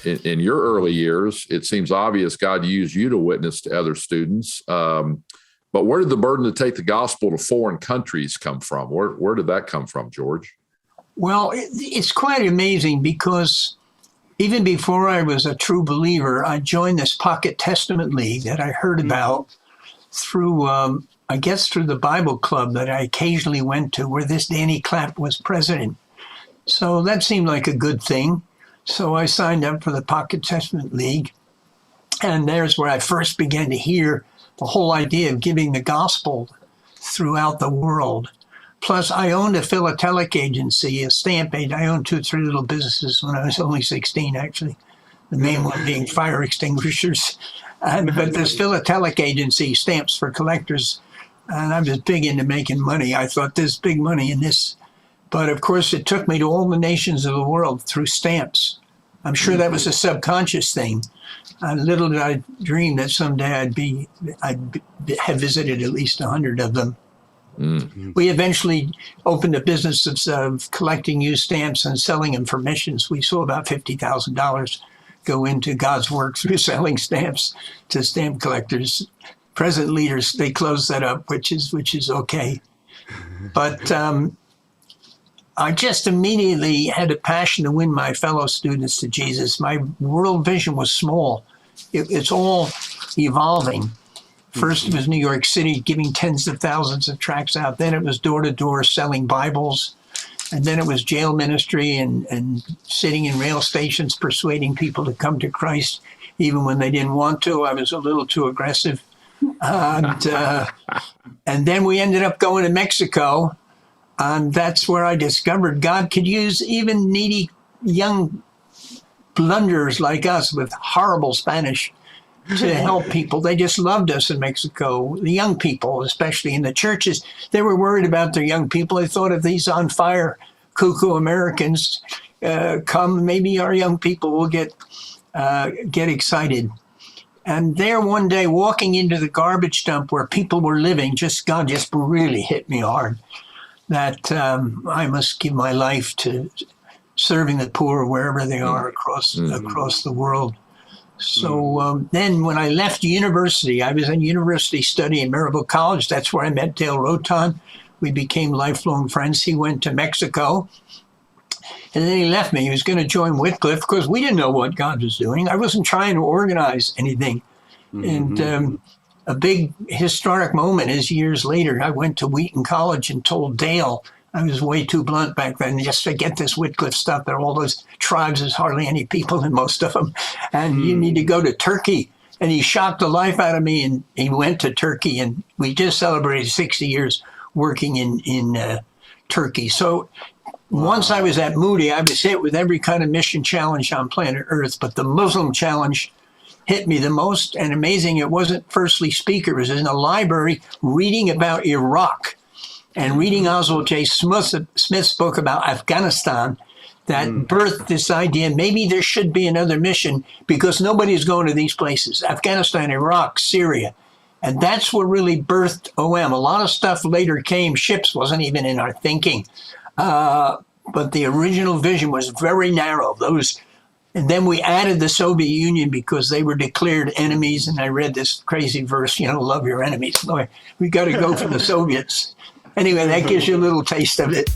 in your early years, it seems obvious God used you to witness to other students. But where did the burden to take the gospel to foreign countries come from? Where did that come from, George? Well, it's quite amazing because even before I was a true believer, I joined this Pocket Testament League that I heard about through, I guess, through the Bible club that I occasionally went to, where this Danny Clapp was president. So that seemed like a good thing. So I signed up for the Pocket Testament League. And there's where I first began to hear the whole idea of giving the gospel throughout the world. Plus, I owned a philatelic agency, a stamp agency. I owned 2 or 3 little businesses when I was only 16, actually. The main one being fire extinguishers. But this philatelic agency, stamps for collectors, and I was big into making money. I thought there's big money in this. But of course, it took me to all the nations of the world through stamps. I'm sure that was a subconscious thing. Little did I dream that someday I'd have visited at least 100 of them. Mm-hmm. We eventually opened a business of collecting used stamps and selling them for missions. We saw about $50,000 go into God's work through selling stamps to stamp collectors. Present leaders, they closed that up, which is okay. But I just immediately had a passion to win my fellow students to Jesus. My world vision was small. It's all evolving. First, it was New York City giving tens of thousands of tracts out. Then it was door-to-door selling Bibles. And then it was jail ministry and sitting in rail stations persuading people to come to Christ, even when they didn't want to. I was a little too aggressive. And then we ended up going to Mexico. And that's where I discovered God could use even needy young blunderers like us with horrible Spanish to help people. They just loved us in Mexico, the young people, especially in the churches. They were worried about their young people. They thought if these on fire, cuckoo Americans come, maybe our young people will get excited. And there one day, walking into the garbage dump where people were living, God just really hit me hard that I must give my life to serving the poor wherever they are across the world. So then when I left university, I was in university study in Maryville College. That's where I met Dale Roton. We became lifelong friends. He went to Mexico. And then he left me. He was going to join Wycliffe because we didn't know what God was doing. I wasn't trying to organize anything. Mm-hmm. And a big historic moment is years later, I went to Wheaton College and told Dale, I was way too blunt back then, just forget this Wycliffe stuff. There are all those tribes, there's hardly any people in most of them. And you need to go to Turkey. And he shocked the life out of me, and he went to Turkey. And we just celebrated 60 years working in Turkey. So once I was at Moody, I was hit with every kind of mission challenge on planet Earth. But the Muslim challenge hit me the most. And amazing, it wasn't firstly speaker. It was in a library reading about Iraq. And reading Oswald J. Smith's book about Afghanistan, that birthed this idea, maybe there should be another mission because nobody's going to these places, Afghanistan, Iraq, Syria. And that's what really birthed OM. A lot of stuff later came. Ships wasn't even in our thinking. But the original vision was very narrow. And then we added the Soviet Union because they were declared enemies. And I read this crazy verse, love your enemies. We got to go for the Soviets. Anyway, that gives you a little taste of it.